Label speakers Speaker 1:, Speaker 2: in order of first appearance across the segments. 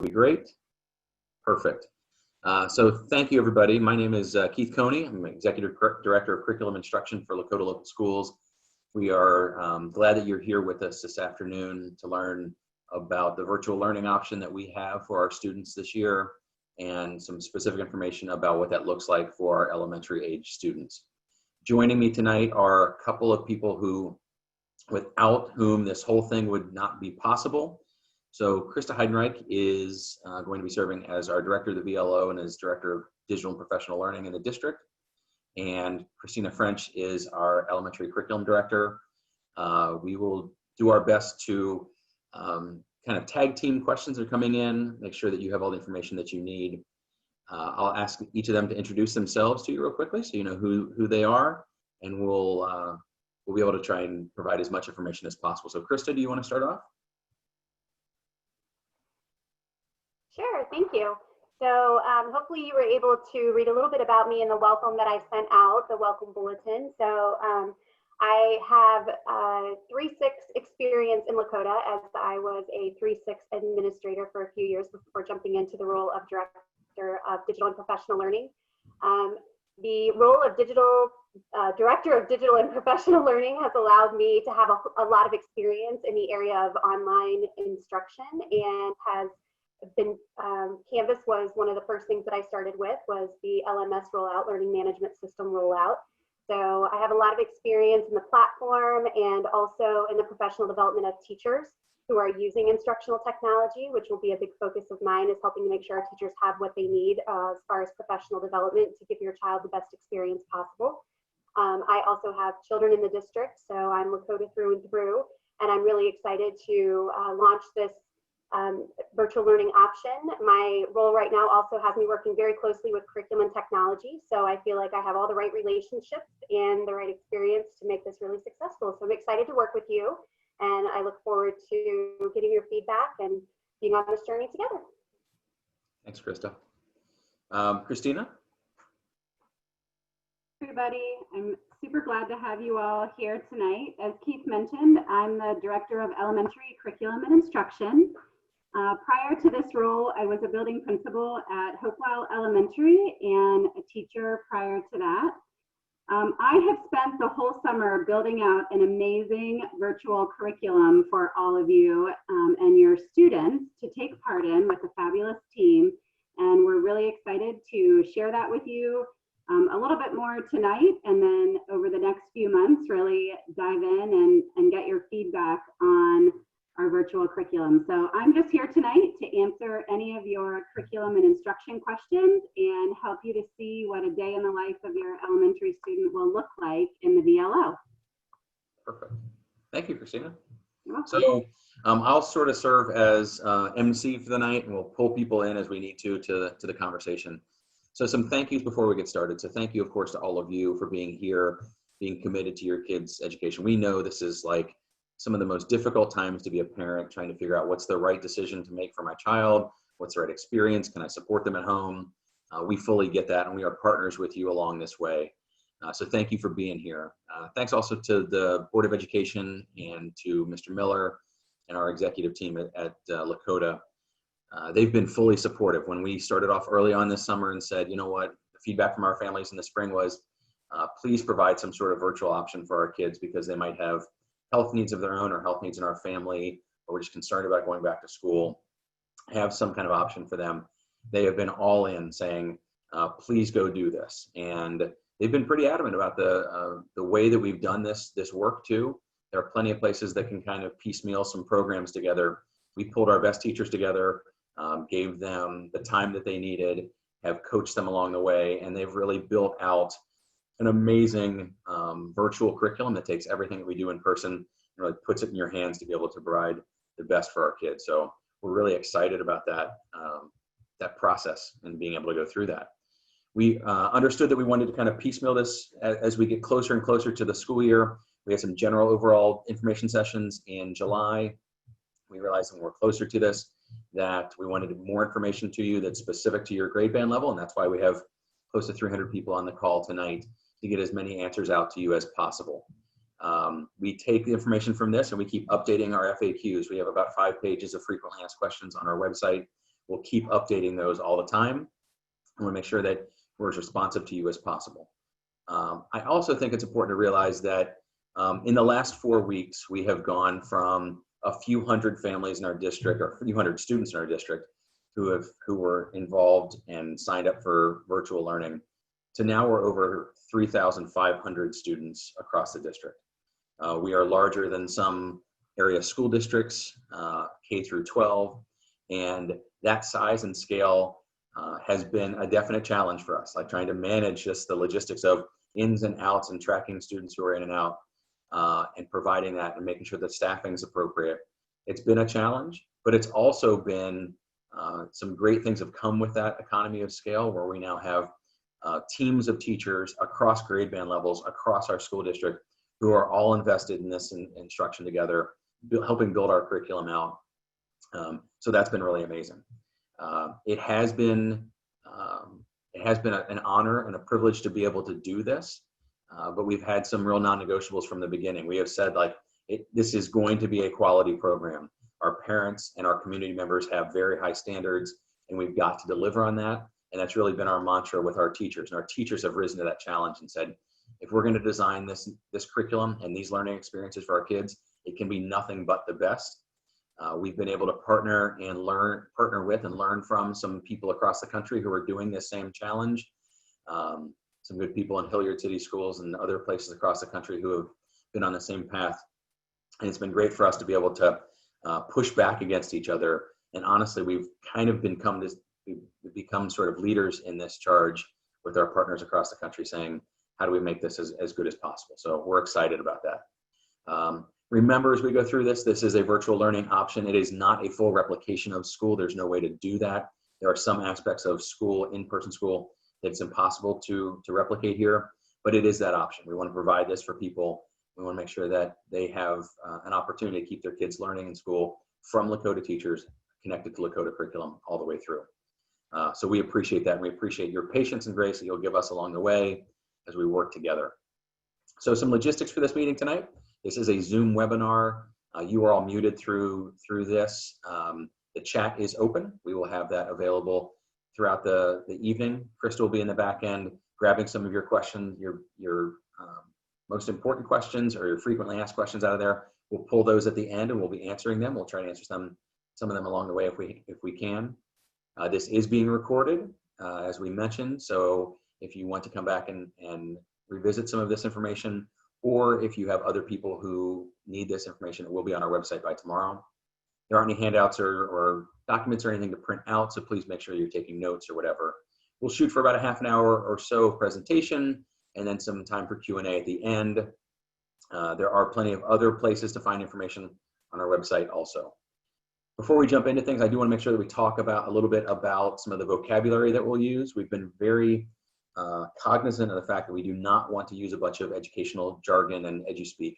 Speaker 1: Be great. Perfect. So thank you, everybody. My name is Keith Coney. I'm Executive Director of Curriculum Instruction for Lakota Local Schools. We are glad that you're here with us this afternoon to learn about the virtual learning option that we have for our students this year and some specific information about what that looks like for our elementary age students. Joining me tonight are a couple of people without whom this whole thing would not be possible. So Krista Heidenreich is going to be serving as our Director of the VLO and as Director of Digital and Professional Learning in the district. And Christina French is our Elementary Curriculum Director. We will do our best to kind of tag team questions that are coming in, make sure that you have all the information that you need. I'll ask each of them to introduce themselves to you real quickly so you know who they are, and we'll be able to try and provide as much information as possible. So Krista, do you want to start off?
Speaker 2: Sure, thank you. So hopefully you were able to read a little bit about me in the welcome that I sent out, the welcome bulletin. So I have 3-6 experience in Lakota, as I was a 3-6 administrator for a few years before jumping into the role of Director of Digital and Professional Learning. The role of Director of Digital and Professional Learning has allowed me to have a lot of experience in the area of online instruction, and has been Canvas was one of the first things that I started with, was the LMS rollout, Learning Management System rollout. So I have a lot of experience in the platform and also in the professional development of teachers who are using instructional technology, which will be a big focus of mine, is helping to make sure our teachers have what they need as far as professional development to give your child the best experience possible. I also have children in the district, so I'm Lakota through and through, and I'm really excited to launch this virtual learning option. My role right now also has me working very closely with curriculum and technology, so I feel like I have all the right relationships and the right experience to make this really successful. So I'm excited to work with you, and I look forward to getting your feedback and being on this journey together.
Speaker 1: Thanks, Krista. Christina?
Speaker 3: Everybody, I'm super glad to have you all here tonight. As Keith mentioned, I'm the Director of Elementary Curriculum and Instruction. Prior to this role, I was a building principal at Hopewell Elementary and a teacher prior to that. I have spent the whole summer building out an amazing virtual curriculum for all of you and your students to take part in with a fabulous team. And we're really excited to share that with you a little bit more tonight, and then over the next few months, really dive in and get your feedback on our virtual curriculum. So I'm just here tonight to answer any of your curriculum and instruction questions and help you to see what a day in the life of your elementary student will look like in the VLO.
Speaker 1: Perfect. Thank you, Christina.
Speaker 3: You're welcome.
Speaker 1: So I'll sort of serve as MC for the night, and we'll pull people in as we need to the conversation. So some thank yous before we get started. So thank you, of course, to all of you for being here, being committed to your kids' education. We know this is like some of the most difficult times to be a parent, trying to figure out what's the right decision to make for my child, what's the right experience, can I support them at home? We fully get that, and we are partners with you along this way. So thank you for being here. Thanks also to the Board of Education and to Mr. Miller and our executive team at Lakota. They've been fully supportive. When we started off early on this summer and said, you know what, the feedback from our families in the spring was, please provide some sort of virtual option for our kids because they might have health needs of their own or health needs in our family, or we're just concerned about going back to school, have some kind of option for them. They have been all in saying, please go do this. And they've been pretty adamant about the way that we've done this work too. There are plenty of places that can kind of piecemeal some programs together. We pulled our best teachers together, gave them the time that they needed, have coached them along the way, and they've really built out an amazing virtual curriculum that takes everything that we do in person and really puts it in your hands to be able to provide the best for our kids. So we're really excited about that process and being able to go through that. We understood that we wanted to kind of piecemeal this as we get closer and closer to the school year. We had some general overall information sessions in July. We realized when we're closer to this that we wanted more information to you that's specific to your grade band level, and that's why we have close to 300 people on the call tonight to get as many answers out to you as possible. We take the information from this and we keep updating our FAQs. We have about 5 pages of frequently asked questions on our website. we'll keep updating those all the time. I want to make sure that we're as responsive to you as possible. I also think it's important to realize that in the last 4 weeks, we have gone from a few hundred families in our district, or a few hundred students in our district who were involved and signed up for virtual learning, to now we're over 3,500 students across the district. We are larger than some area school districts, K through 12, and that size and scale has been a definite challenge for us, like trying to manage just the logistics of ins and outs and tracking students who are in and out, and providing that and making sure that staffing is appropriate. It's been a challenge, but it's also been some great things have come with that economy of scale, where we now have teams of teachers across grade band levels, across our school district, who are all invested in this instruction together, helping build our curriculum out. So that's been really amazing. It has been an honor and a privilege to be able to do this, but we've had some real non-negotiables from the beginning. We have said, like, this is going to be a quality program. Our parents and our community members have very high standards, and we've got to deliver on that. And that's really been our mantra with our teachers. And our teachers have risen to that challenge and said, if we're going to design this curriculum and these learning experiences for our kids, it can be nothing but the best. We've been able to partner with and learn from some people across the country who are doing this same challenge. Some good people in Hilliard City Schools and other places across the country who have been on the same path. And it's been great for us to be able to push back against each other. And honestly, we've kind of become sort of leaders in this charge with our partners across the country, saying, how do we make this as good as possible? So we're excited about that. Remember, as we go through this, this is a virtual learning option. It is not a full replication of school. There's no way to do that. There are some aspects of school, in-person school, that it's impossible to replicate here, but it is that option. We want to provide this for people. We want to make sure that they have an opportunity to keep their kids learning in school from Lakota teachers connected to Lakota curriculum all the way through. So we appreciate that, and we appreciate your patience and grace that you'll give us along the way as we work together. So some logistics for this meeting tonight. This is a Zoom webinar. You are all muted through this. The chat is open. We will have that available throughout the evening. Krista will be in the back end grabbing some of your questions, your most important questions or your frequently asked questions out of there. We'll pull those at the end and we'll be answering them. We'll try to answer some of them along the way if we can. This is being recorded, as we mentioned. So if you want to come back and revisit some of this information, or if you have other people who need this information, it will be on our website by tomorrow. There aren't any handouts or documents or anything to print out, so please make sure you're taking notes or whatever. We'll shoot for about a half an hour or so of presentation, and then some time for Q&A at the end. There are plenty of other places to find information on our website also. Before we jump into things, I do want to make sure that we talk about a little bit about some of the vocabulary that we'll use. We've been very cognizant of the fact that we do not want to use a bunch of educational jargon and edu-speak,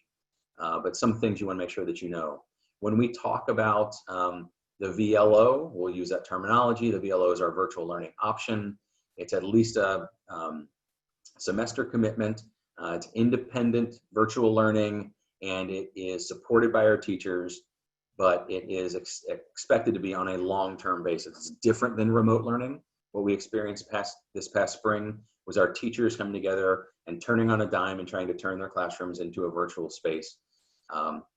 Speaker 1: but some things you want to make sure that you know. When we talk about the VLO, we'll use that terminology. The VLO is our virtual learning option. It's at least a semester commitment. It's independent virtual learning, and it is supported by our teachers, but it is expected to be on a long-term basis. It's different than remote learning. What we experienced this past spring was our teachers coming together and turning on a dime and trying to turn their classrooms into a virtual space.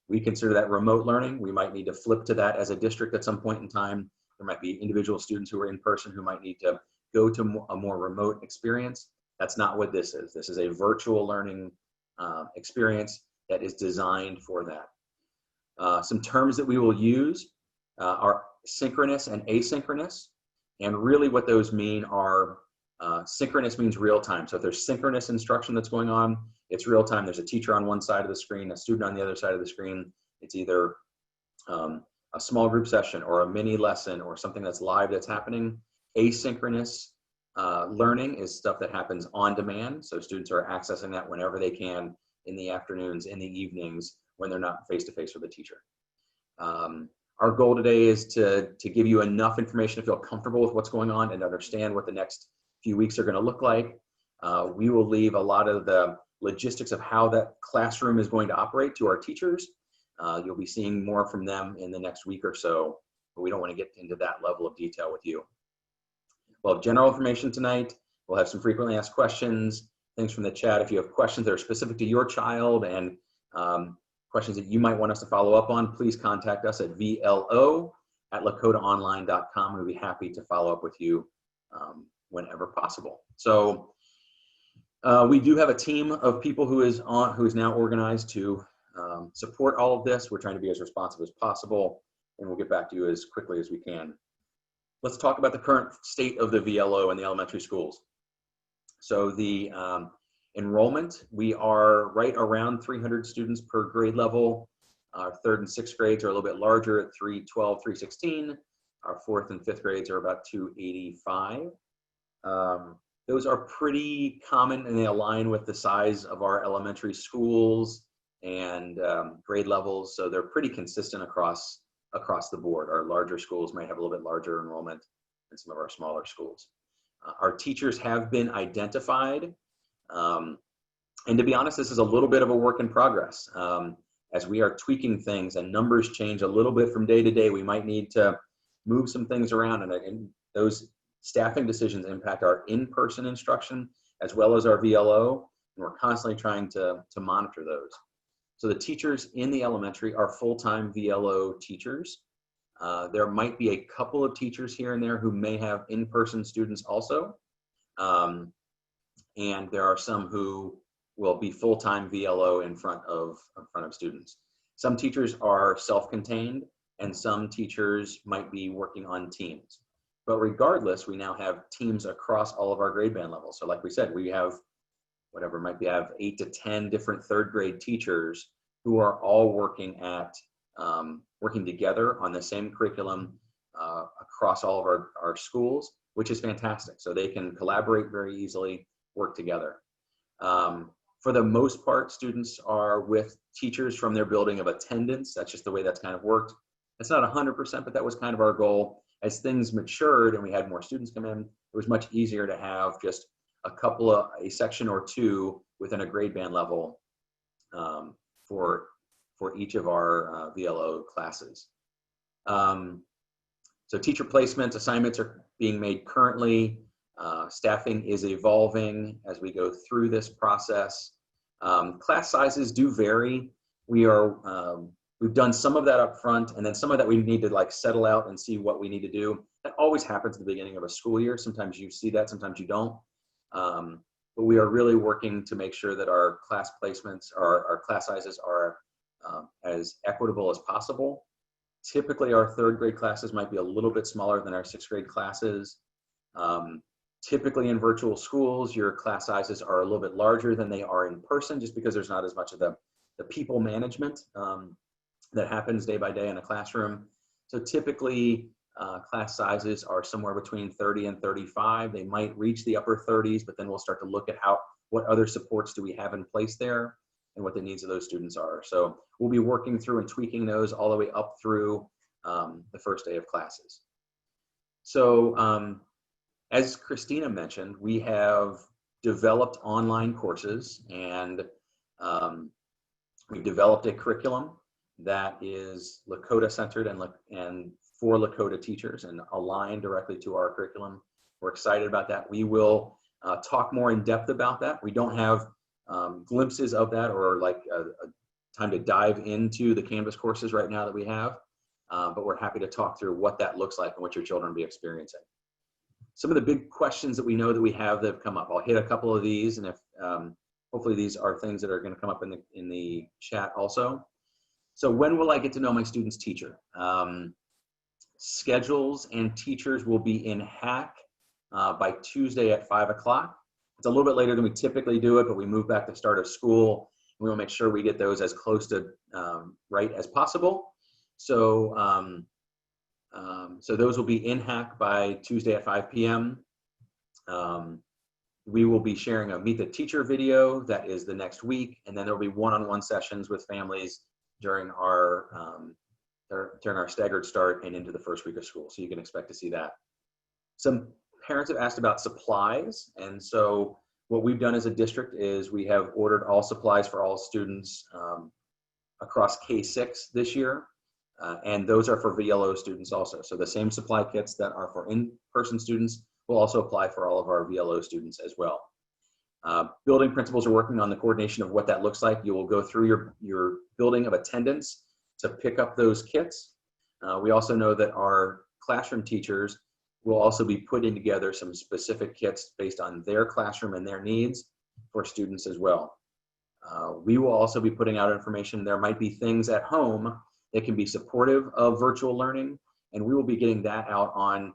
Speaker 1: We consider that remote learning. We might need to flip to that as a district at some point in time. There might be individual students who are in person who might need to go to a more remote experience. That's not what this is. This is a virtual learning experience that is designed for that. Some terms that we will use are synchronous and asynchronous. And really what those mean are, synchronous means real time. So if there's synchronous instruction that's going on, it's real time. There's a teacher on one side of the screen, a student on the other side of the screen. It's either a small group session or a mini lesson or something that's live that's happening. Asynchronous learning is stuff that happens on demand. So students are accessing that whenever they can, in the afternoons, in the evenings, when they're not face-to-face with a teacher. Our goal today is to give you enough information to feel comfortable with what's going on and understand what the next few weeks are going to look like. We will leave a lot of the logistics of how that classroom is going to operate to our teachers. You'll be seeing more from them in the next week or so. but we don't want to get into that level of detail with you. We'll have general information tonight. We'll have some frequently asked questions, things from the chat. If you have questions that are specific to your child and questions that you might want us to follow up on, please contact us at VLO@lakotaonline.com. We'll be happy to follow up with you whenever possible. So we do have a team of people who is now organized to support all of this. We're trying to be as responsive as possible, and we'll get back to you as quickly as we can. Let's talk about the current state of the VLO in the elementary schools. So the enrollment, we are right around 300 students per grade level. Our third and sixth grades are a little bit larger at 312, 316. Our fourth and fifth grades are about 285. Those are pretty common, and they align with the size of our elementary schools and grade levels. So they're pretty consistent across the board. Our larger schools might have a little bit larger enrollment than some of our smaller schools. Our teachers have been identified. And to be honest, this is a little bit of a work in progress. As we are tweaking things and numbers change a little bit from day to day, we might need to move some things around, and those staffing decisions impact our in-person instruction as well as our VLO, and we're constantly trying to monitor those. So the teachers in the elementary are full-time VLO teachers. There might be a couple of teachers here and there who may have in-person students also. And there are some who will be full-time VLO in front of students. Some teachers are self-contained, and some teachers might be working on teams. But regardless, we now have teams across all of our grade band levels. So like we said, we have whatever might be, I have 8 to 10 different third grade teachers who are all working together on the same curriculum across all of our schools, which is fantastic. So they can collaborate very easily, work together. For the most part, students are with teachers from their building of attendance. That's just the way that's kind of worked. It's not 100%, but that was kind of our goal. As things matured and we had more students come in, it was much easier to have just a section or two within a grade band level for each of our VLO classes. So teacher placement assignments are being made currently. Staffing is evolving as we go through this process. Class sizes do vary. We've done some of that up front, and then some of that we need to like settle out and see what we need to do. That always happens at the beginning of a school year. Sometimes you see that, sometimes you don't. But we are really working to make sure that our class placements, our class sizes are as equitable as possible. Typically, our third grade classes might be a little bit smaller than our sixth grade classes. Typically in virtual schools, your class sizes are a little bit larger than they are in person, just because there's not as much of the people management that happens day by day in a classroom. So typically class sizes are somewhere between 30 and 35. They might reach the upper 30s, but then we'll start to look at what other supports do we have in place there and what the needs of those students are. So we'll be working through and tweaking those all the way up through the first day of classes. So as Christina mentioned, we have developed online courses, and we've developed a curriculum that is Lakota centered and for Lakota teachers and aligned directly to our curriculum. We're excited about that. We will talk more in depth about that. We don't have glimpses of that or like a time to dive into the Canvas courses right now that we have, but we're happy to talk through what that looks like and what your children will be experiencing. Some of the big questions that we know that we have that have come up, I'll hit a couple of these, and if hopefully these are things that are going to come up in the chat also. So when will I get to know my student's teacher? Schedules and teachers will be in Hack by Tuesday at 5 o'clock. It's a little bit later than we typically do it, but we move back to start of school. We will make sure we get those as close to right as possible. So, so those will be in Hack by Tuesday at 5 p.m. We will be sharing a Meet the Teacher video that is the next week, and then there will be one-on-one sessions with families during our staggered start and into the first week of school. So you can expect to see that. Some parents have asked about supplies, and so what we've done as a district is we have ordered all supplies for all students across K-6 this year. And those are for VLO students also. So the same supply kits that are for in-person students will also apply for all of our VLO students as well. Building principals are working on the coordination of what that looks like. You will go through your building of attendance to pick up those kits. We also know that our classroom teachers will also be putting together some specific kits based on their classroom and their needs for students as well. We will also be putting out information. There might be things at home that can be supportive of virtual learning, and we will be getting that out on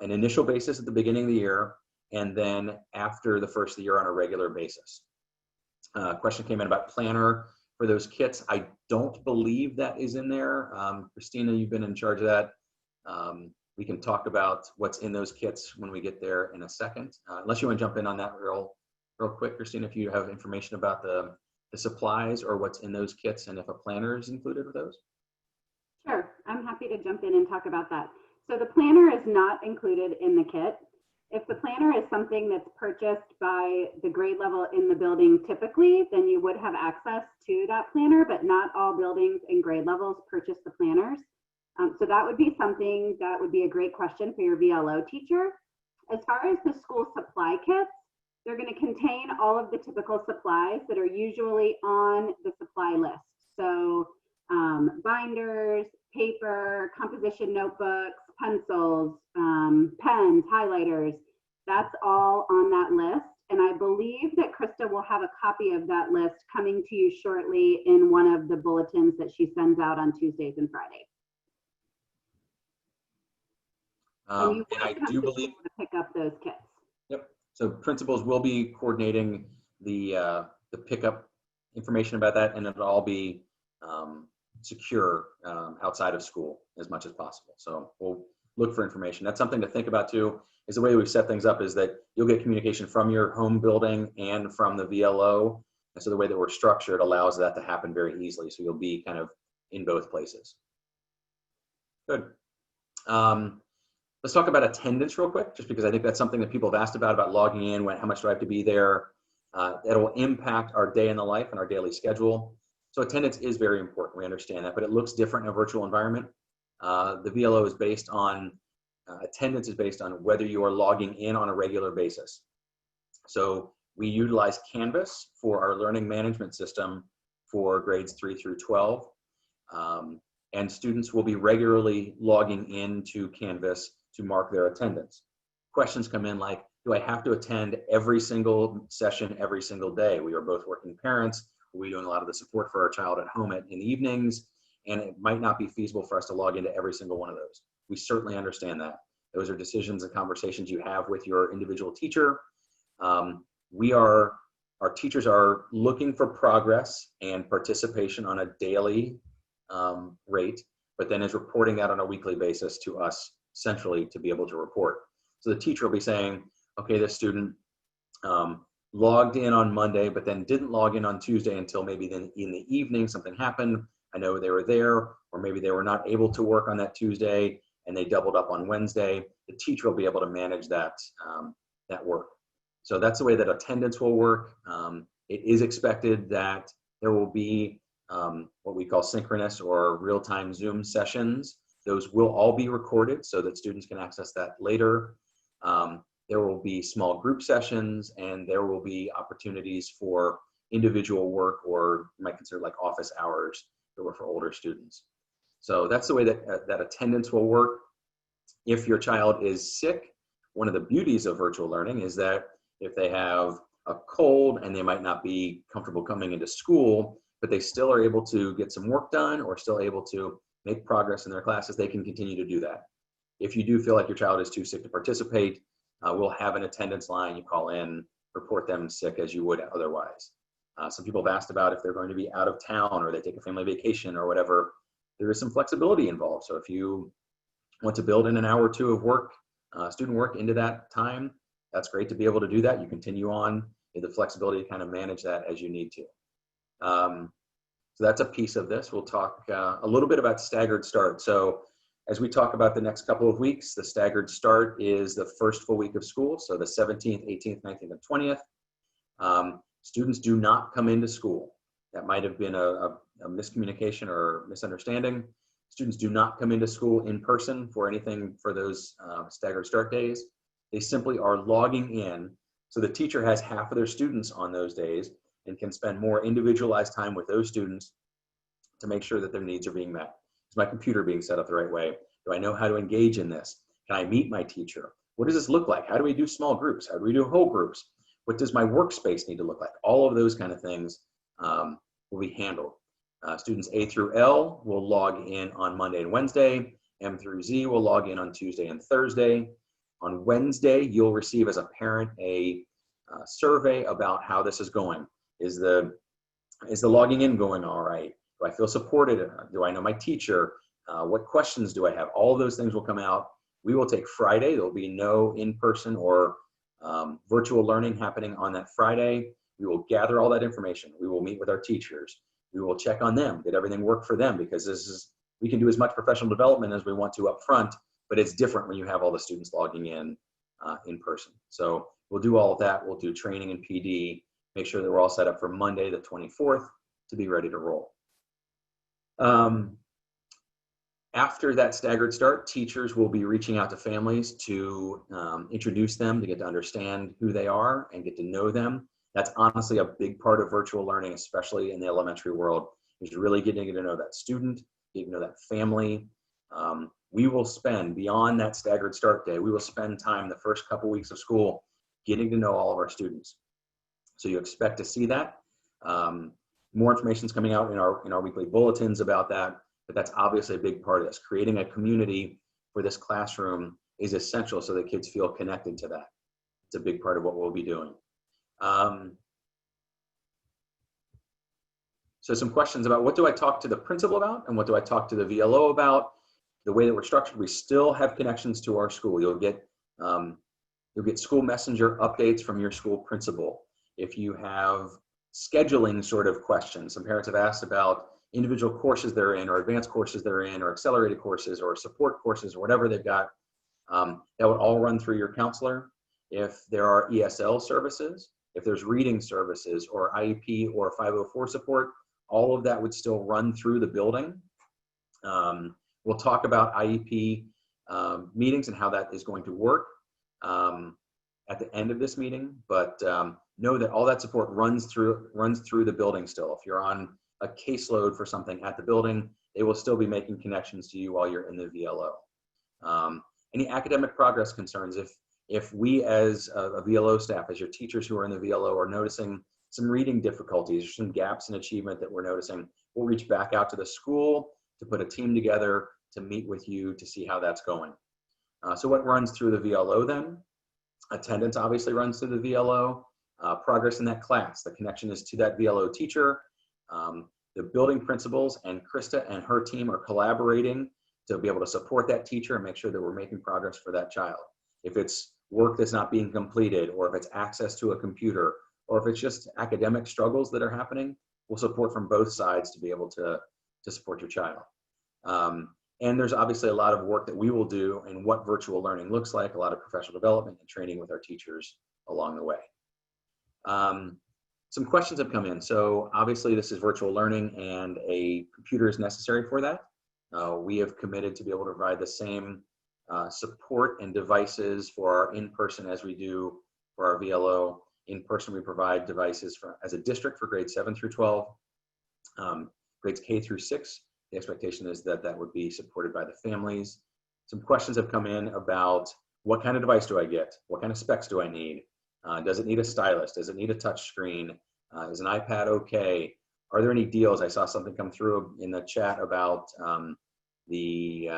Speaker 1: an initial basis at the beginning of the year, and then after the first of the year on a regular basis. Question came in about planner for those kits. I don't believe that is in there. Christina, you've been in charge of that. We can talk about what's in those kits when we get there in a second. Unless you want to jump in on that real quick, Christina, if you have information about the supplies or what's in those kits and if a planner is included with those.
Speaker 3: Sure, I'm happy to jump in and talk about that. So the planner is not included in the kit. If the planner is something that's purchased by the grade level in the building typically, then you would have access to that planner, but not all buildings and grade levels purchase the planners. So that would be something that would be a great question for your VLO teacher. As far as the school supply kits, they're going to contain all of the typical supplies that are usually on the supply list. So binders, paper, composition notebooks, pencils, pens, highlighters, that's all on that list. And I believe that Krista will have a copy of that list coming to you shortly in one of the bulletins that she sends out on Tuesdays and Fridays. And
Speaker 1: I do believe
Speaker 3: to pick up those kits.
Speaker 1: Yep. So principals will be coordinating the pickup information about that, and it'll all be secure outside of school as much as possible. So we'll look for information. That's something to think about too, is the way we've set things up is that you'll get communication from your home building and from the VLO. And so the way that we're structured allows that to happen very easily. So you'll be kind of in both places. Good. Let's talk about attendance real quick, just because I think that's something that people have asked about logging in, how much do I have to be there? That will impact our day in the life and our daily schedule. So attendance is very important, we understand that, but it looks different in a virtual environment. The VLO is based on, attendance is based on whether you are logging in on a regular basis. So we utilize Canvas for our learning management system for grades 3 through 12. And students will be regularly logging into Canvas to mark their attendance. Questions come in like, do I have to attend every single session every single day? We are both working parents. We're doing a lot of the support for our child at home in the evenings, and it might not be feasible for us to log into every single one of those. We certainly understand that. Those are decisions and conversations you have with your individual teacher. Our teachers are looking for progress and participation on a daily rate, but then is reporting that on a weekly basis to us centrally to be able to report. So the teacher will be saying, okay, this student logged in on Monday, but then didn't log in on Tuesday until maybe then in the evening something happened. I know they were there, or maybe they were not able to work on that Tuesday and they doubled up on Wednesday. The teacher will be able to manage that, that work. So that's the way that attendance will work. It is expected that there will be what we call synchronous or real-time Zoom sessions. Those will all be recorded so that students can access that later. There will be small group sessions, and there will be opportunities for individual work, or you might consider like office hours that were for older students. So that's the way that, that attendance will work. If your child is sick, one of the beauties of virtual learning is that if they have a cold and they might not be comfortable coming into school, but they still are able to get some work done or still able to make progress in their classes, they can continue to do that. If you do feel like your child is too sick to participate, we'll have an attendance line. You call in, report them sick as you would otherwise. Some people have asked about if they're going to be out of town or they take a family vacation or whatever. There is some flexibility involved. So if you want to build in an hour or two of work, student work into that time, that's great to be able to do that. You continue on with the flexibility to kind of manage that as you need to. So that's a piece of this. We'll talk a little bit about staggered start. So as we talk about the next couple of weeks, the staggered start is the first full week of school. So the 17th, 18th, 19th, and 20th. Students do not come into school. That might have been a miscommunication or misunderstanding. Students do not come into school in person for anything for those staggered start days. They simply are logging in. So the teacher has half of their students on those days and can spend more individualized time with those students to make sure that their needs are being met. Is my computer being set up the right way? Do I know how to engage in this? Can I meet my teacher? What does this look like? How do we do small groups? How do we do whole groups? What does my workspace need to look like? All of those kind of things will be handled. Students A through L will log in on Monday and Wednesday. M through Z will log in on Tuesday and Thursday. On Wednesday, you'll receive as a parent a survey about how this is going. Is the logging in going all right? Do I feel supported? Do I know my teacher? What questions do I have? All of those things will come out. We will take Friday. There will be no in-person or virtual learning happening on that Friday. We will gather all that information. We will meet with our teachers. We will check on them. Did everything work for them? Because we can do as much professional development as we want to up front, but it's different when you have all the students logging in person. So we'll do all of that. We'll do training and PD, make sure that we're all set up for Monday, the 24th, to be ready to roll. After that staggered start, teachers will be reaching out to families to introduce them, to get to understand who they are and get to know them. That's honestly a big part of virtual learning, especially in the elementary world, is really getting to know that student, getting to know that family. We will spend, beyond that staggered start day, we will spend time the first couple weeks of school getting to know all of our students. So you expect to see that. More information is coming out in our weekly bulletins about that, but that's obviously a big part of this. Creating a community for this classroom is essential so that kids feel connected to that. It's a big part of what we'll be doing. So some questions about what do I talk to the principal about and what do I talk to the VLO about? The way that we're structured, we still have connections to our school. You'll get school messenger updates from your school principal. If you have scheduling sort of questions, some parents have asked about individual courses they're in or advanced courses they're in or accelerated courses or support courses or whatever they've got, that would all run through your counselor. If there are ESL services, if there's reading services or IEP or 504 support, all of that would still run through the building. We'll talk about IEP meetings and how that is going to work at the end of this meeting, but know that all that support runs through the building still. If you're on a caseload for something at the building, they will still be making connections to you while you're in the VLO. Any academic progress concerns, if we as a VLO staff, as your teachers who are in the VLO are noticing some reading difficulties or some gaps in achievement that we're noticing, we'll reach back out to the school to put a team together to meet with you to see how that's going. So what runs through the VLO then? Attendance obviously runs through the VLO. Progress in that class, the connection is to that VLO teacher. The building principals and Krista and her team are collaborating to be able to support that teacher and make sure that we're making progress for that child. If it's work that's not being completed, or if it's access to a computer, or if it's just academic struggles that are happening, we'll support from both sides to be able to support your child. And there's obviously a lot of work that we will do in what virtual learning looks like, a lot of professional development and training with our teachers along the way. Some questions have come in. So obviously this is virtual learning and a computer is necessary for that. We have committed to be able to provide the same support and devices for our in-person as we do for our VLO. In person, we provide devices as a district for grades 7 through 12, grades K through 6. The expectation is that that would be supported by the families. Some questions have come in about what kind of device do I get? What kind of specs do I need? Does it need a stylus? Does it need a touch screen? Is an iPad okay? Are there any deals? I saw something come through in the chat about the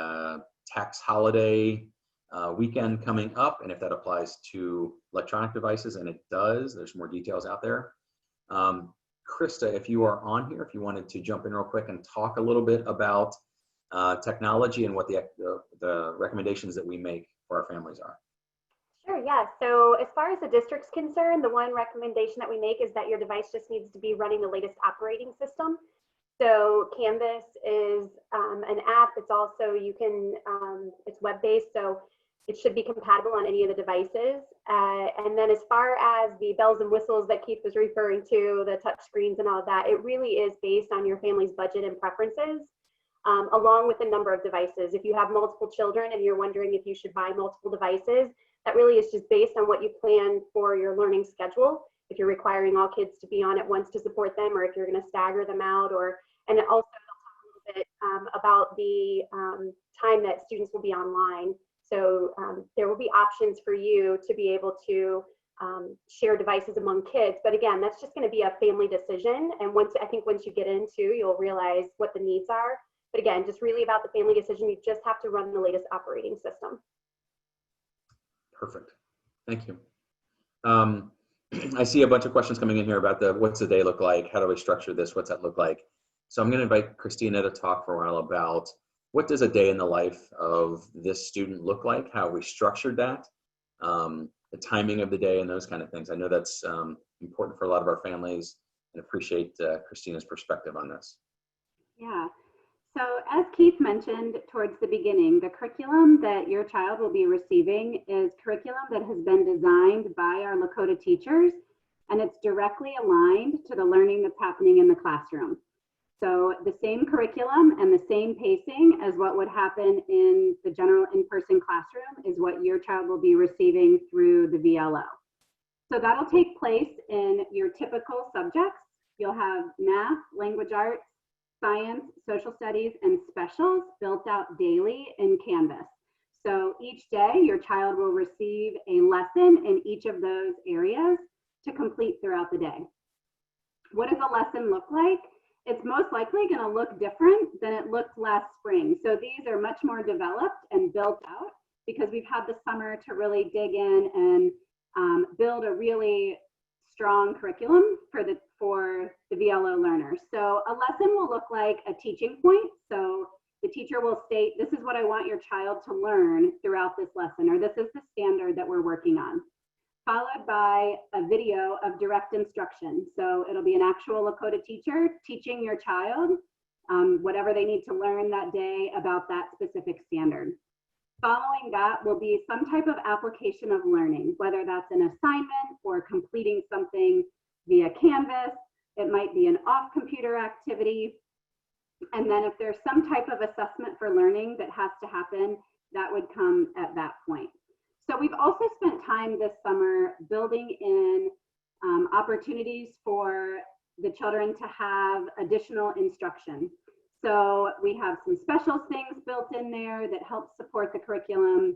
Speaker 1: tax holiday weekend coming up, and if that applies to electronic devices, and it does. There's more details out there. Krista, if you are on here, if you wanted to jump in real quick and talk a little bit about technology and what the recommendations that we make for our families are.
Speaker 2: Sure, yeah. So as far as the district's concerned, the one recommendation that we make is that your device just needs to be running the latest operating system. So Canvas is an app. It's also, it's web-based, so it should be compatible on any of the devices. And then as far as the bells and whistles that Keith was referring to, the touch screens and all of that, it really is based on your family's budget and preferences. along with the number of devices. If you have multiple children and you're wondering if you should buy multiple devices, that really is just based on what you plan for your learning schedule. If you're requiring all kids to be on at once to support them, or if you're going to stagger them out, and also a little bit about the time that students will be online. So there will be options for you to be able to share devices among kids. But again, that's just going to be a family decision. And I think once you get into, you'll realize what the needs are. But again, just really about the family decision. You just have to run the latest operating system.
Speaker 1: Perfect. Thank you. I see a bunch of questions coming in here about what's the day look like? How do we structure this? What's that look like? So I'm going to invite Christina to talk for a while about what does a day in the life of this student look like? How we structured that, the timing of the day and those kind of things. I know that's important for a lot of our families, and appreciate Christina's perspective on this.
Speaker 3: Yeah. So as Keith mentioned towards the beginning, the curriculum that your child will be receiving is curriculum that has been designed by our Lakota teachers, and it's directly aligned to the learning that's happening in the classroom. So the same curriculum and the same pacing as what would happen in the general in-person classroom is what your child will be receiving through the VLO. So that'll take place in your typical subjects. You'll have math, language arts, science, social studies, and specials built out daily in Canvas. So each day your child will receive a lesson in each of those areas to complete throughout the day. What does a lesson look like? It's most likely going to look different than it looked last spring. So these are much more developed and built out because we've had the summer to really dig in and build a really strong curriculum for the VLO learners. So a lesson will look like a teaching point. So the teacher will state, this is what I want your child to learn throughout this lesson, or this is the standard that we're working on, followed by a video of direct instruction. So it'll be an actual Lakota teacher teaching your child whatever they need to learn that day about that specific standard. Following that will be some type of application of learning, whether that's an assignment or completing something via Canvas. It might be an off-computer activity. And then if there's some type of assessment for learning that has to happen, that would come at that point. So we've also spent time this summer building in opportunities for the children to have additional instruction. So we have some special things built in there that help support the curriculum.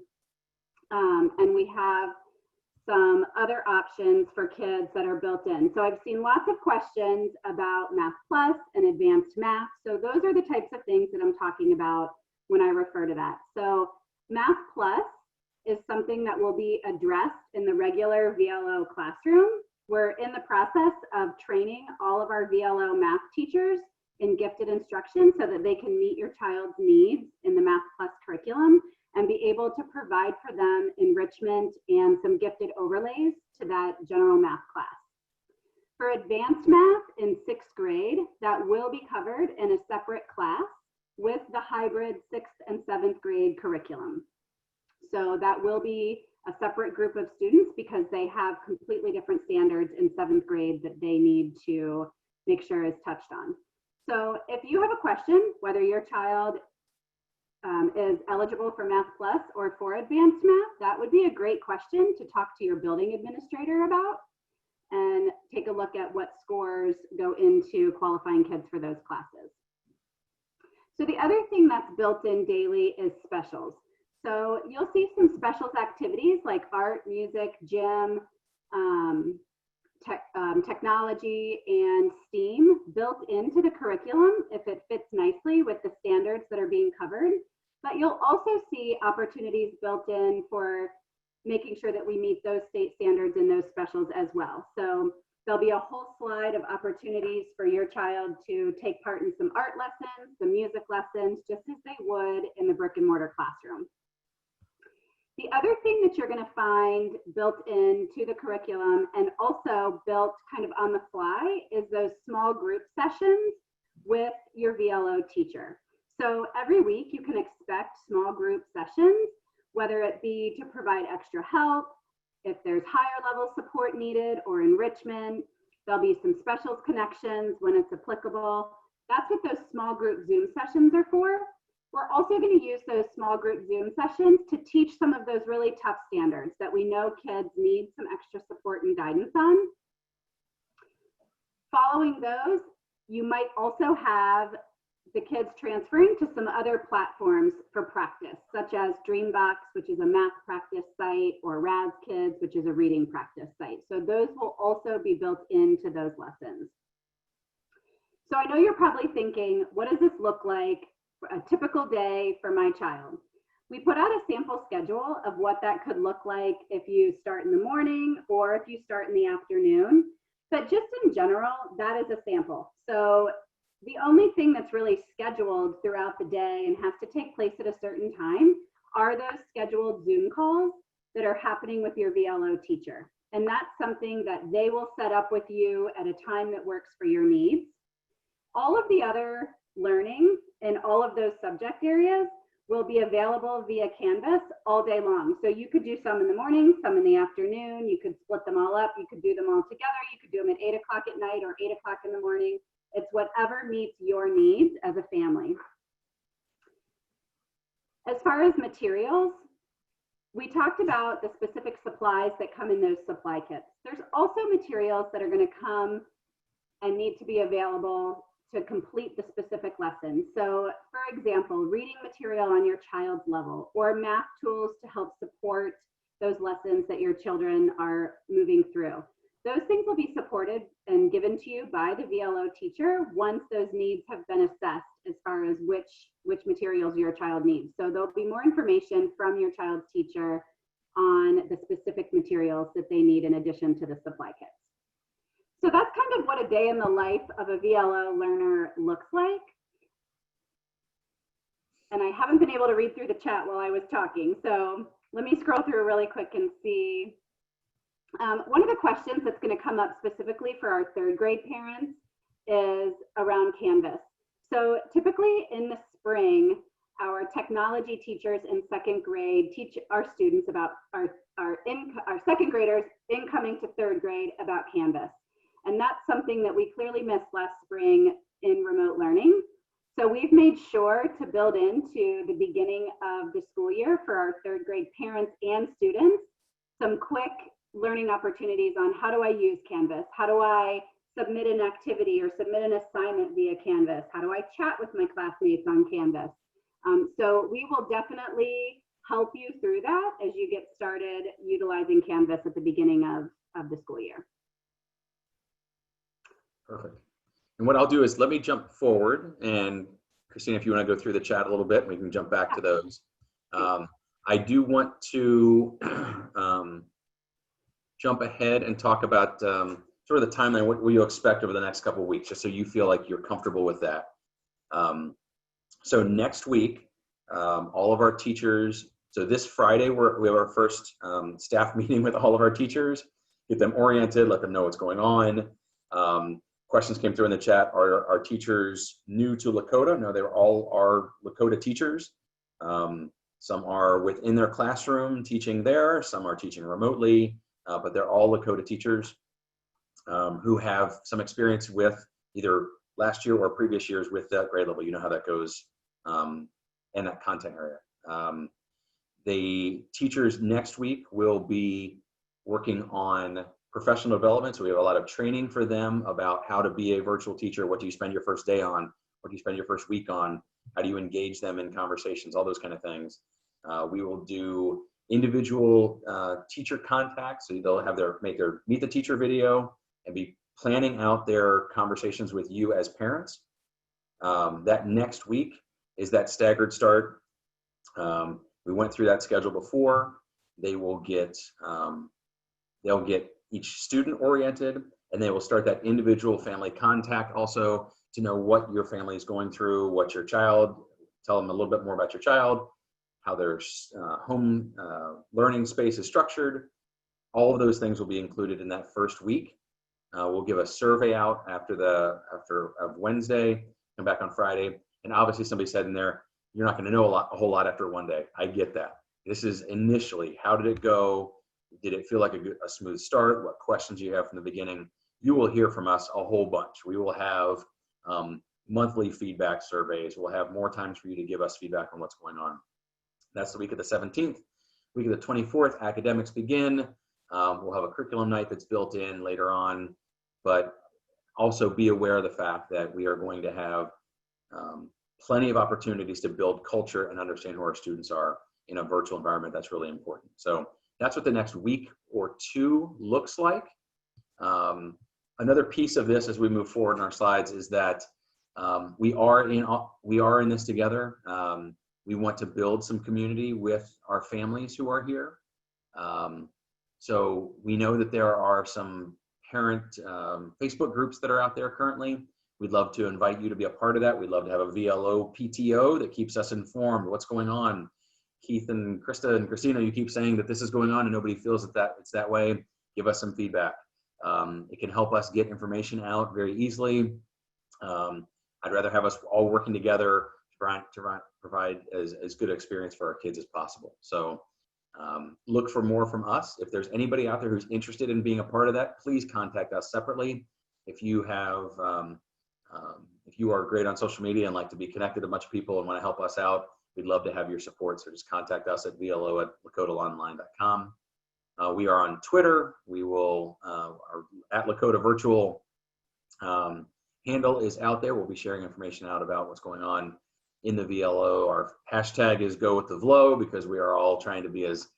Speaker 3: And we have some other options for kids that are built in. So I've seen lots of questions about Math Plus and advanced math. So those are the types of things that I'm talking about when I refer to that. So Math Plus is something that will be addressed in the regular VLO classroom. We're in the process of training all of our VLO math teachers in gifted instruction so that they can meet your child's needs in the Math Plus curriculum and be able to provide for them enrichment and some gifted overlays to that general math class. For advanced math in 6th grade, that will be covered in a separate class with the hybrid 6th and 7th grade curriculum. So that will be a separate group of students because they have completely different standards in 7th grade that they need to make sure is touched on. So if you have a question, whether your child is eligible for Math Plus or for advanced math, that would be a great question to talk to your building administrator about and take a look at what scores go into qualifying kids for those classes. So the other thing that's built in daily is specials. So you'll see some specials activities like art, music, gym, technology, and STEAM built into the curriculum if it fits nicely with the standards that are being covered. But you'll also see opportunities built in for making sure that we meet those state standards in those specials as well. So there'll be a whole slide of opportunities for your child to take part in some art lessons, some music lessons, just as they would in the brick and mortar classroom. The other thing that you're going to find built into the curriculum and also built kind of on the fly is those small group sessions with your VLO teacher. So every week you can expect small group sessions, whether it be to provide extra help, if there's higher level support needed or enrichment. There'll be some specials connections when it's applicable. That's what those small group Zoom sessions are for. We're also going to use those small group Zoom sessions to teach some of those really tough standards that we know kids need some extra support and guidance on. Following those, you might also have the kids transferring to some other platforms for practice, such as Dreambox, which is a math practice site, or Raz Kids, which is a reading practice site. So those will also be built into those lessons. So I know you're probably thinking, what does this look like for a typical day for my child? We put out a sample schedule of what that could look like if you start in the morning or if you start in the afternoon. But just in general, that is a sample. So the only thing that's really scheduled throughout the day and has to take place at a certain time are those scheduled Zoom calls that are happening with your VLO teacher. And that's something that they will set up with you at a time that works for your needs. All of the other learning in all of those subject areas will be available via Canvas all day long. So you could do some in the morning, some in the afternoon, you could split them all up, you could do them all together, you could do them at 8 o'clock at night or 8 o'clock in the morning. It's whatever meets your needs as a family. As far as materials, we talked about the specific supplies that come in those supply kits. There's also materials that are going to come and need to be available to complete the specific lesson. So for example, reading material on your child's level or math tools to help support those lessons that your children are moving through. Those things will be supported and given to you by the VLO teacher once those needs have been assessed as far as which materials your child needs. So there'll be more information from your child's teacher on the specific materials that they need in addition to the supply kits. So that's kind of what a day in the life of a VLO learner looks like. And I haven't been able to read through the chat while I was talking. So let me scroll through really quick and see. One of the questions that's going to come up specifically for our third grade parents is around Canvas. So typically in the spring, our technology teachers in second grade teach our students about our second graders incoming to third grade about Canvas. And that's something that we clearly missed last spring in remote learning. So we've made sure to build into the beginning of the school year for our third grade parents and students some quick learning opportunities on how do I use Canvas? How do I submit an activity or submit an assignment via Canvas? How do I chat with my classmates on Canvas? So we will definitely help you through that as you get started utilizing Canvas at the beginning of the school year.
Speaker 1: Perfect. And what I'll do is let me jump forward, and Christina, if you want to go through the chat a little bit, we can jump back to those. I do want to jump ahead and talk about sort of the timeline. What will you expect over the next couple of weeks, just so you feel like you're comfortable with that. So next week, all of our teachers, so this Friday, we have our first staff meeting with all of our teachers, get them oriented, let them know what's going on. Questions came through in the chat. Are our teachers new to Lakota? No, they all are Lakota teachers. Some are within their classroom teaching there. Some are teaching remotely, but they're all Lakota teachers who have some experience with either last year or previous years with that grade level. You know how that goes in that content area. The teachers next week will be working on professional development. So we have a lot of training for them about how to be a virtual teacher. What do you spend your first day on? What do you spend your first week on? How do you engage them in conversations? All those kind of things. We will do individual teacher contacts. So they'll have meet the teacher video and be planning out their conversations with you as parents. That next week is that staggered start. We went through that schedule before. They will get, they'll get each student oriented, and they will start that individual family contact also to know what your family is going through, what your child, tell them a little bit more about your child, how their home learning space is structured. All of those things will be included in that first week. We'll give a survey out after Wednesday, come back on Friday. And obviously somebody said in there, you're not gonna know a whole lot after one day. I get that. This is initially, how did it go? Did it feel like a smooth start? What questions do you have from the beginning? You will hear from us a whole bunch. We will have monthly feedback surveys. We'll have more times for you to give us feedback on what's going on. That's the week of the 17th. Week of the 24th, academics begin. We'll have a curriculum night that's built in later on, but also be aware of the fact that we are going to have plenty of opportunities to build culture and understand who our students are in a virtual environment. That's really important. So that's what the next week or two looks like. Another piece of this as we move forward in our slides is that we are in this together. We want to build some community with our families who are here. So we know that there are some parent Facebook groups that are out there currently. We'd love to invite you to be a part of that. We'd love to have a VLO PTO that keeps us informed what's going on. Keith and Krista and Christina, you keep saying that this is going on and nobody feels that it's that way. Give us some feedback. It can help us get information out very easily. I'd rather have us all working together to provide as good an experience for our kids as possible. So look for more from us. If there's anybody out there who's interested in being a part of that, please contact us separately. If you have, if you are great on social media and like to be connected to a bunch of people and want to help us out, we'd love to have your support. So just contact us at vlo@lakotaonline.com. We are on Twitter. We will, our @Lakota Virtual handle is out there. We'll be sharing information out about what's going on in the VLO. Our hashtag is Go with the VLO because we are all trying to be as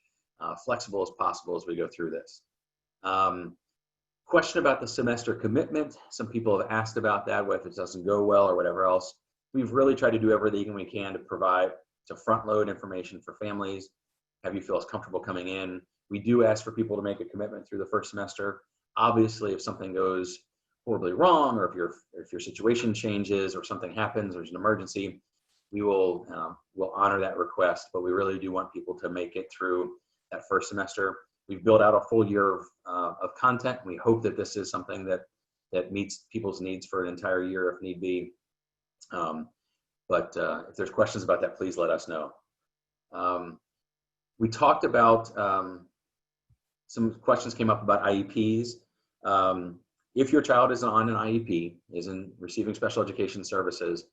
Speaker 1: flexible as possible as we go through this. Question about the semester commitment. Some people have asked about that, what if it doesn't go well or whatever else. We've really tried to do everything we can to front load information for families, have you feel as comfortable coming in. We do ask for people to make a commitment through the first semester. Obviously, if something goes horribly wrong, or if your situation changes or something happens, there's an emergency, we will we'll honor that request, but we really do want people to make it through that first semester. We've built out a full year of content. We hope that this is something that meets people's needs for an entire year if need be. But if there's questions about that, please let us know. We talked about, some questions came up about IEPs. If your child is on an IEP, is in receiving special education services,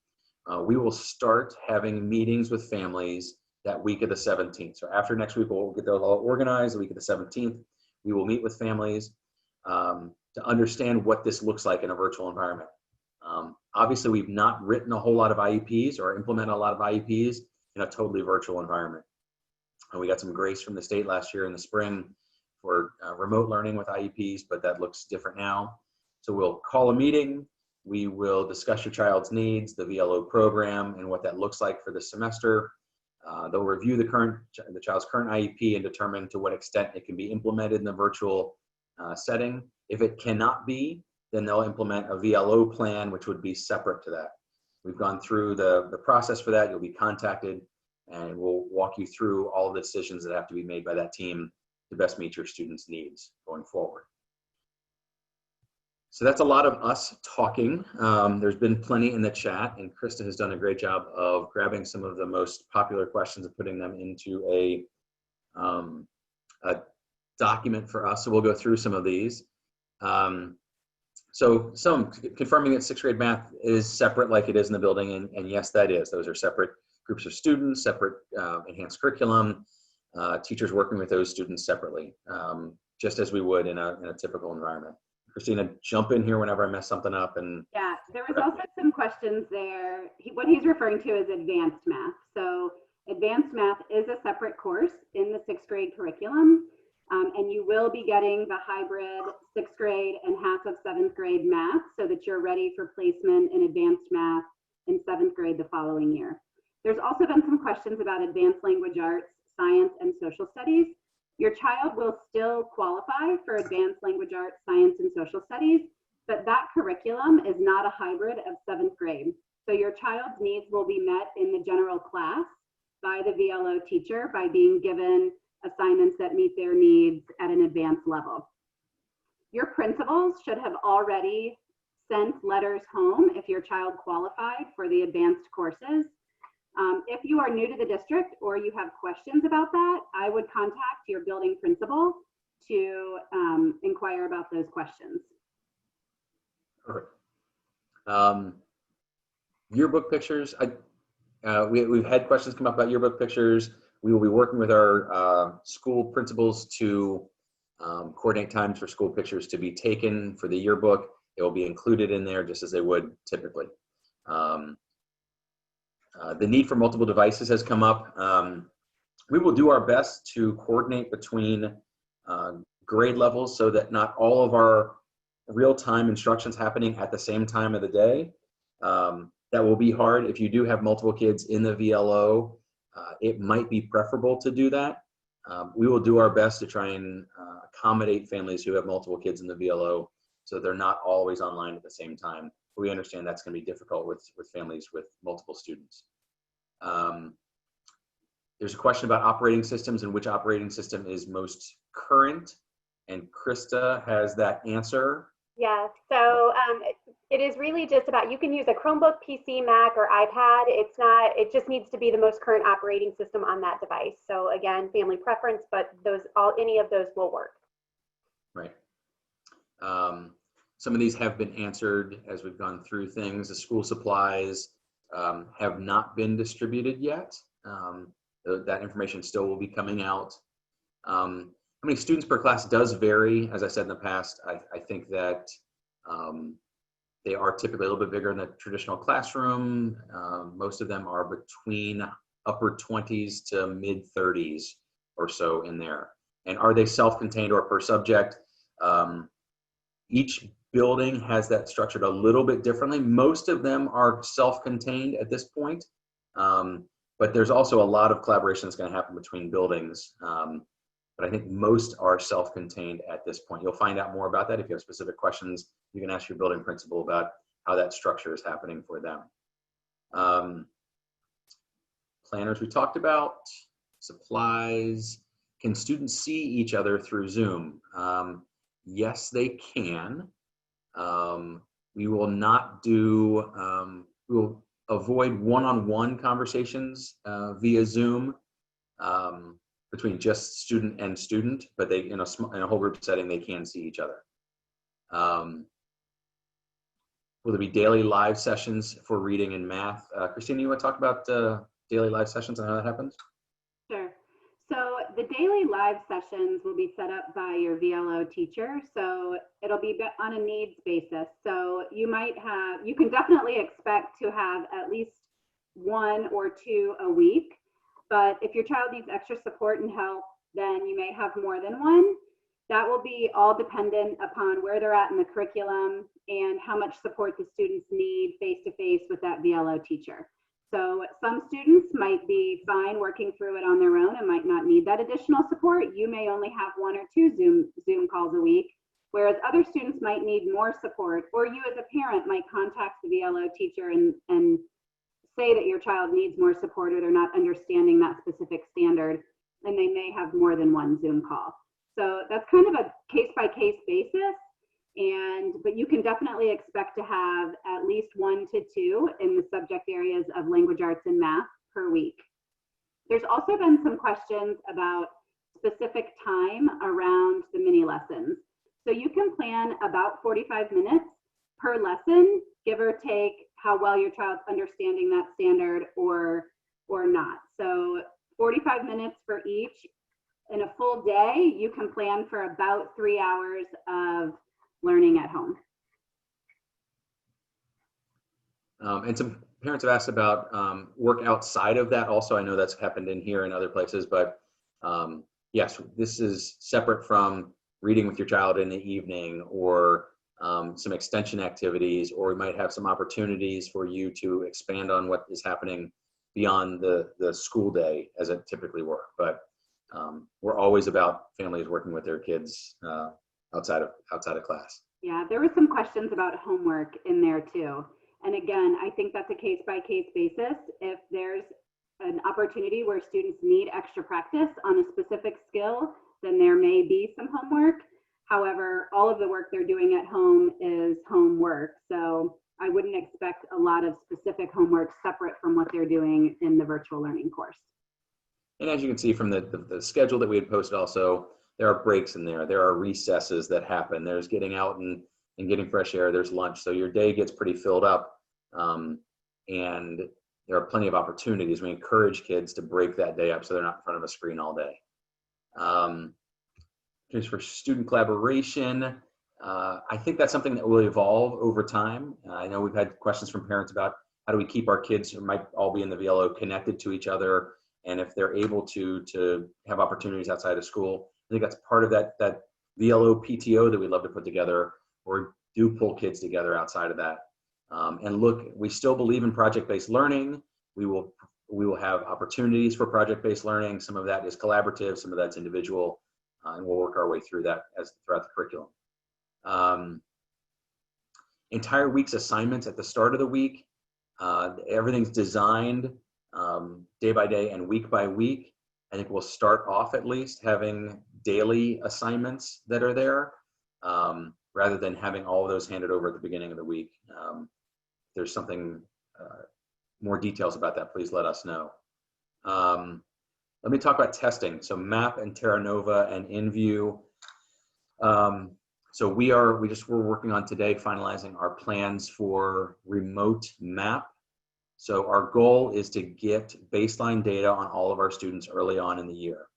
Speaker 1: we will start having meetings with families that week of the 17th. So after next week, we'll get those all organized. The week of the 17th, we will meet with families to understand what this looks like in a virtual environment. Obviously, we've not written a whole lot of IEPs or implemented a lot of IEPs in a totally virtual environment. And we got some grace from the state last year in the spring for remote learning with IEPs, but that looks different now. So we'll call a meeting. We will discuss your child's needs, the VLO program, and what that looks like for the semester. They'll review the child's current IEP and determine to what extent it can be implemented in the virtual setting. If it cannot be, then they'll implement a VLO plan, which would be separate to that. We've gone through the process for that. You'll be contacted, and we'll walk you through all of the decisions that have to be made by that team to best meet your students' needs going forward. So that's a lot of us talking. There's been plenty in the chat, and Krista has done a great job of grabbing some of the most popular questions and putting them into a document for us. So we'll go through some of these. So some confirming that 6th grade math is separate like it is in the building, and yes, that is. Those are separate groups of students, separate enhanced curriculum, teachers working with those students separately, just as we would in a typical environment. Christina, jump in here whenever I mess something up. And
Speaker 3: yeah, there was also some questions there. What he's referring to is advanced math. So advanced math is a separate course in the 6th grade curriculum. And you will be getting the hybrid 6th grade and half of 7th grade math so that you're ready for placement in advanced math in 7th grade the following year. There's also been some questions about advanced language arts, science, and social studies. Your child will still qualify for advanced language arts, science, and social studies, but that curriculum is not a hybrid of 7th grade. So your child's needs will be met in the general class by the VLO teacher by being given assignments that meet their needs at an advanced level. Your principals should have already sent letters home if your child qualified for the advanced courses. If you are new to the district or you have questions about that, I would contact your building principal to inquire about those questions.
Speaker 1: Perfect. Yearbook pictures, we've had questions come up about yearbook pictures. We will be working with our school principals to coordinate times for school pictures to be taken for the yearbook. It will be included in there just as they would typically. The need for multiple devices has come up. We will do our best to coordinate between grade levels so that not all of our real-time instructions happening at the same time of the day. That will be hard. If you do have multiple kids in the VLO, it might be preferable to do that. We will do our best to try and accommodate families who have multiple kids in the VLO so they're not always online at the same time. We understand that's going to be difficult with families with multiple students. There's a question about operating systems and which operating system is most current, and Krista has that answer.
Speaker 2: Yeah, so it is really just about, you can use a Chromebook, PC, Mac, or iPad. It's not, it just needs to be the most current operating system on that device. So again, family preference, but any of those will work.
Speaker 1: Right. Some of these have been answered as we've gone through things. The school supplies have not been distributed yet. That information still will be coming out. How many students per class does vary. As I said in the past, I think that they are typically a little bit bigger in the traditional classroom. Most of them are between upper 20s to mid 30s or so in there. And are they self-contained or per subject? Each building has that structured a little bit differently. Most of them are self-contained at this point, but there's also a lot of collaboration that's going to happen between buildings. But I think most are self-contained at this point. You'll find out more about that. If you have specific questions, you can ask your building principal about how that structure is happening for them. Planners we talked about, supplies. Can students see each other through Zoom? Yes, they can. We will not do, we will avoid one-on-one conversations via Zoom between just student and student, but they, in a whole group setting, they can see each other. Will there be daily live sessions for reading and math? Christina, you want to talk about daily live sessions and how that happens?
Speaker 3: Sure. So the daily live sessions will be set up by your VLO teacher. So it'll be on a needs basis. So you can definitely expect to have at least 1 or 2 a week. But if your child needs extra support and help, then you may have more than 1. That will be all dependent upon where they're at in the curriculum and how much support the students need face-to-face with that VLO teacher. So some students might be fine working through it on their own and might not need that additional support. You may only have 1 or 2 Zoom calls a week, whereas other students might need more support, or you as a parent might contact the VLO teacher and say that your child needs more support or they're not understanding that specific standard, and they may have more than 1 Zoom call. So that's kind of a case-by-case basis, but you can definitely expect to have at least 1 to 2 in the subject areas of language arts and math per week. There's also been some questions about specific time around the mini lessons. So you can plan about 45 minutes per lesson, give or take how well your child's understanding that standard or not. So 45 minutes for each. In a full day, you can plan for about 3 hours of learning at home.
Speaker 1: And some parents have asked about work outside of that also. I know that's happened in here and other places, but yes, this is separate from reading with your child in the evening or some extension activities, or we might have some opportunities for you to expand on what is happening beyond the school day as it typically were. But we're always about families working with their kids outside of class.
Speaker 3: Yeah, there were some questions about homework in there too. And again, I think that's a case-by-case basis. If there's an opportunity where students need extra practice on a specific skill, then there may be some homework. However, all of the work they're doing at home is homework. So I wouldn't expect a lot of specific homework separate from what they're doing in the virtual learning course.
Speaker 1: And as you can see from the schedule that we had posted also, there are breaks in there. There are recesses that happen. There's getting out and getting fresh air. There's lunch. So your day gets pretty filled up. and there are plenty of opportunities. We encourage kids to break that day up so they're not in front of a screen all day. Just for student collaboration, I think that's something that will evolve over time. I know we've had questions from parents about how do we keep our kids who might all be in the VLO connected to each other, and if they're able to have opportunities outside of school. I think that's part of that VLO PTO that we'd love to put together, or do pull kids together outside of that. And look, we still believe in project-based learning. We will have opportunities for project-based learning. Some of that is collaborative, some of that's individual, and we'll work our way through that throughout the curriculum. Entire week's assignments at the start of the week. Everything's designed day by day and week by week. I think we'll start off at least having daily assignments that are there, rather than having all of those handed over at the beginning of the week. If there's something, more details about that, please let us know. Let me talk about testing. So MAP and Terra Nova and InView. So we're working on today finalizing our plans for remote MAP. So our goal is to get baseline data on all of our students early on in the year.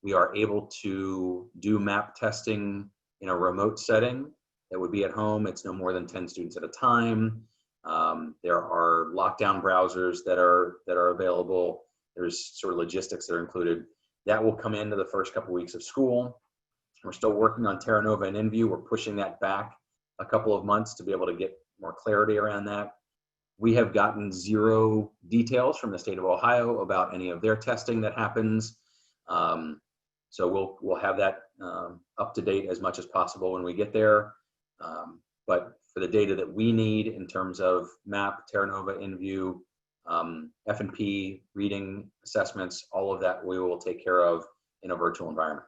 Speaker 1: We are able to do MAP testing in a remote setting that would be at home. It's no more than 10 students at a time. There are lockdown browsers that are available. There's sort of logistics that are included. That will come into the first couple weeks of school. We're still working on Terra Nova and InView. We're pushing that back a couple of months to be able to get more clarity around that. We have gotten 0 details from the state of Ohio about any of their testing that happens. So we'll have that up to date as much as possible when we get there. But for the data that we need in terms of MAP, Terra Nova, InView, F&P, reading assessments, all of that we will take care of in a virtual environment.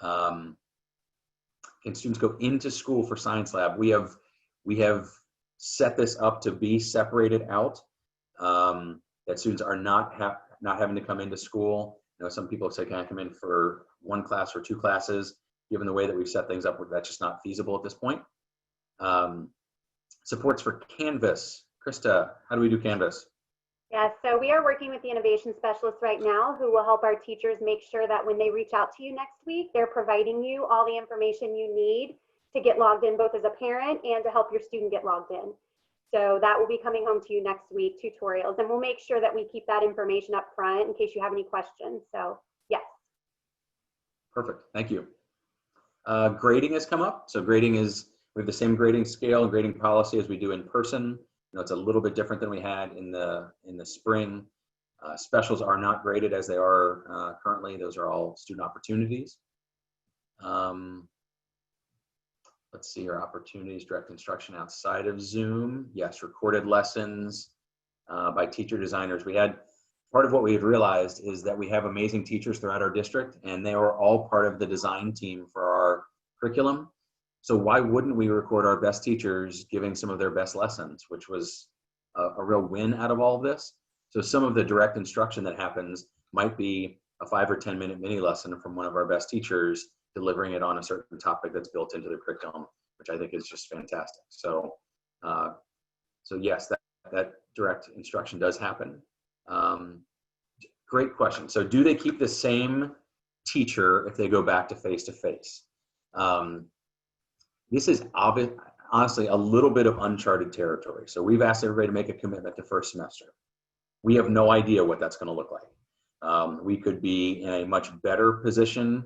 Speaker 1: Can students go into school for science lab? We have set this up to be separated out, that students are not having to come into school. You know, some people say, can I come in for 1 class or 2 classes? Given the way that we've set things up, that's just not feasible at this point. Supports for Canvas. Krista, how do we do Canvas?
Speaker 2: Yeah, so we are working with the innovation specialists right now who will help our teachers make sure that when they reach out to you next week, they're providing you all the information you need to get logged in, both as a parent and to help your student get logged in. So that will be coming home to you next week, tutorials, and we'll make sure that we keep that information up front in case you have any questions. So yes.
Speaker 1: Perfect, thank you. Grading has come up. So grading is, we have the same grading scale and grading policy as we do in person. You know, it's a little bit different than we had in the spring. Specials are not graded as they are currently. Those are all student opportunities. Let's see, our opportunities, direct instruction outside of Zoom. Yes, recorded lessons by teacher designers. Part of what we've realized is that we have amazing teachers throughout our district, and they are all part of the design team for our curriculum. So why wouldn't we record our best teachers giving some of their best lessons, which was a real win out of all of this. So some of the direct instruction that happens might be a 5 or 10 minute mini lesson from one of our best teachers delivering it on a certain topic that's built into the curriculum, which I think is just fantastic. So, so yes, that direct instruction does happen. Great question. So do they keep the same teacher if they go back to face-to-face? This is honestly a little bit of uncharted territory. So we've asked everybody to make a commitment to first semester. We have no idea what that's going to look like. We could be in a much better position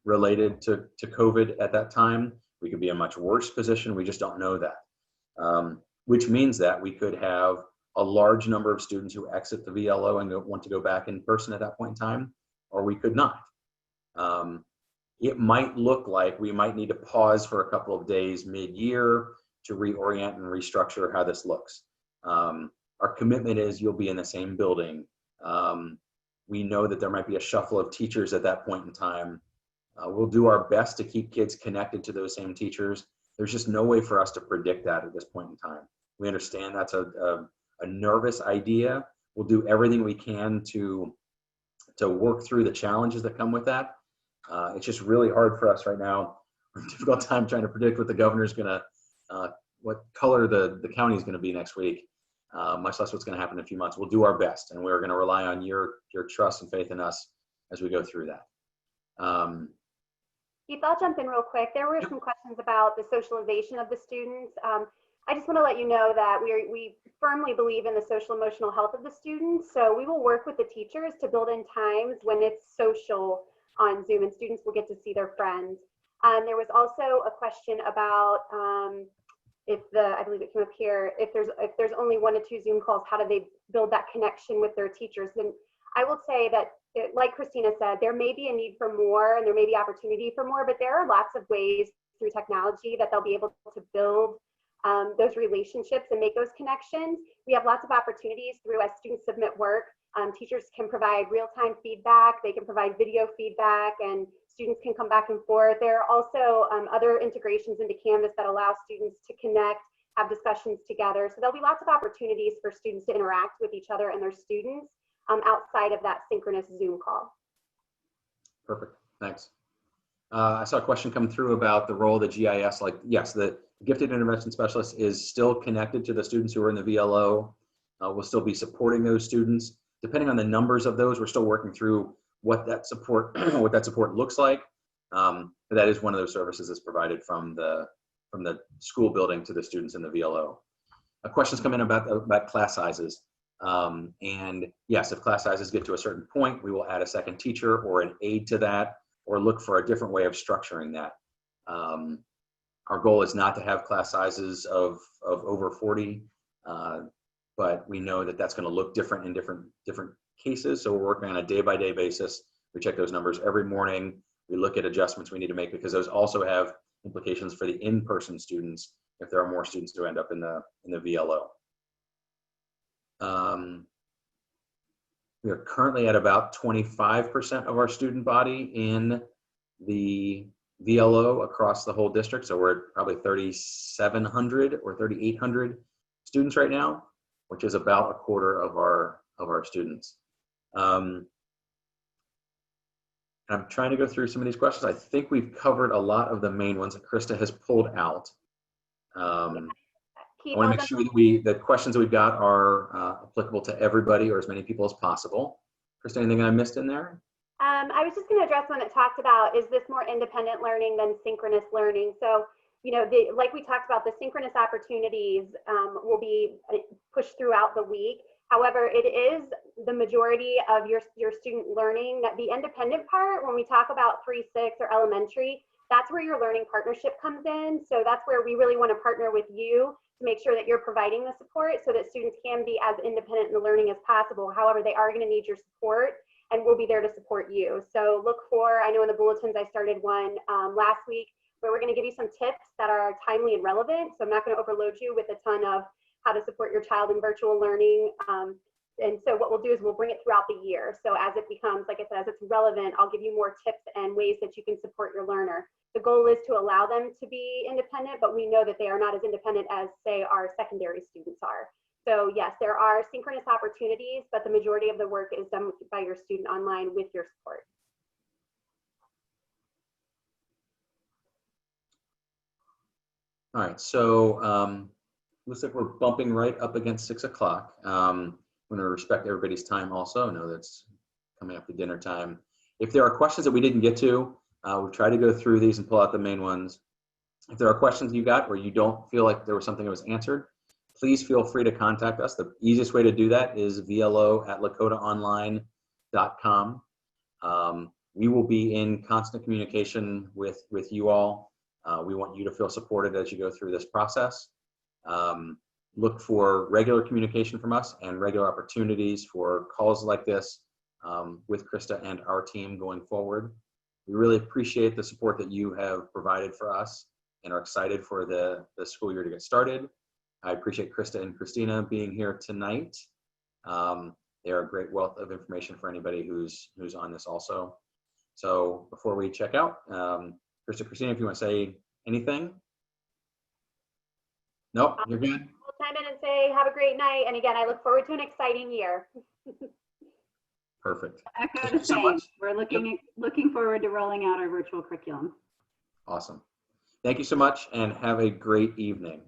Speaker 1: related to COVID at that time. We could be in a much worse position. We just don't know that, which means that we could have a large number of students who exit the VLO and want to go back in person at that point in time, or we could not. It might look like we might need to pause for a couple of days mid-year to reorient and restructure how this looks. Our commitment is you'll be in the same building. We know that there might be a shuffle of teachers at that point in time. We'll do our best to keep kids connected to those same teachers. There's just no way for us to predict that at this point in time. We understand that's a nervous idea. We'll do everything we can to work through the challenges that come with that. It's just really hard for us right now. We're in a difficult time trying to predict what the governor's gonna what color the county is going to be next week, much less what's going to happen in a few months. We'll do our best, and we're going to rely on your trust and faith in us as we go through that.
Speaker 2: Keith, I'll jump in real quick. There were some questions about the socialization of the students. I just want to let you know that we firmly believe in the social emotional health of the students. So we will work with the teachers to build in times when it's social on Zoom and students will get to see their friends. There was also a question about I believe it came up here, if there's only 1 to 2 Zoom calls, how do they build that connection with their teachers? And I will say that, like Christina said, there may be a need for more and there may be opportunity for more, but there are lots of ways through technology that they'll be able to build those relationships and make those connections. We have lots of opportunities through, as students submit work, teachers can provide real-time feedback, they can provide video feedback, and students can come back and forth. There are also other integrations into Canvas that allow students to connect, have discussions together. So there'll be lots of opportunities for students to interact with each other and their students outside of that synchronous Zoom call.
Speaker 1: Perfect, thanks. I saw a question come through about the role of the GIS. Like, yes, the gifted intervention specialist is still connected to the students who are in the VLO. We'll still be supporting those students. Depending on the numbers of those, we're still working through what that support looks like. But that is one of those services that's provided from the school building to the students in the VLO. Questions come in about class sizes. And yes, if class sizes get to a certain point, we will add a second teacher or an aide to that, or look for a different way of structuring that. Our goal is not to have class sizes of over 40, but we know that that's going to look different in different cases. So we're working on a day-by-day basis. We check those numbers every morning. We look at adjustments we need to make, because those also have implications for the in-person students if there are more students who end up in the VLO. We are currently at about 25% of our student body in the VLO across the whole district. So we're at probably 3,700 or 3,800 students right now, which is about a quarter of our students. I'm trying to go through some of these questions. I think we've covered a lot of the main ones that Krista has pulled out. I want to make sure that the questions that we've got are applicable to everybody or as many people as possible. Krista, anything I missed in there?
Speaker 2: I was just going to address one that talked about, is this more independent learning than synchronous learning? So, you know, like we talked about, the synchronous opportunities will be pushed throughout the week. However, it is the majority of your student learning. That the independent part, when we talk about 3-6 or elementary, that's where your learning partnership comes in. So that's where we really want to partner with you to make sure that you're providing the support so that students can be as independent in the learning as possible. However, they are going to need your support, and we'll be there to support you. So look for, I know in the bulletins I started one last week where we're going to give you some tips that are timely and relevant. So I'm not going to overload you with a ton of how to support your child in virtual learning. And so what we'll do is we'll bring it throughout the year. So as it becomes, like I said, as it's relevant, I'll give you more tips and ways that you can support your learner. The goal is to allow them to be independent, but we know that they are not as independent as, say, our secondary students are. So yes, there are synchronous opportunities, but the majority of the work is done by your student online with your support.
Speaker 1: All right, so looks like we're bumping right up against 6 o'clock. I'm going to respect everybody's time also. I know that's coming up to dinner time. If there are questions that we didn't get to, we'll try to go through these and pull out the main ones. If there are questions you got or you don't feel like there was something that was answered, please feel free to contact us. The easiest way to do that is vlo@lakotaonline.com. We will be in constant communication with you all. We want you to feel supported as you go through this process. Look for regular communication from us and regular opportunities for calls like this with Krista and our team going forward. We really appreciate the support that you have provided for us and are excited for the school year to get started. I appreciate Krista and Christina being here tonight. They are a great wealth of information for anybody who's on this also. So before we check out, Krista, Christina, if you want to say anything? Nope, you're good.
Speaker 2: We'll chime in and say have a great night. And again, I look forward to an exciting year.
Speaker 1: Perfect.
Speaker 3: Echo
Speaker 1: Thank
Speaker 3: the
Speaker 1: you so
Speaker 3: same.
Speaker 1: much.
Speaker 3: We're looking forward to rolling out our virtual curriculum.
Speaker 1: Awesome. Thank you so much and have a great evening.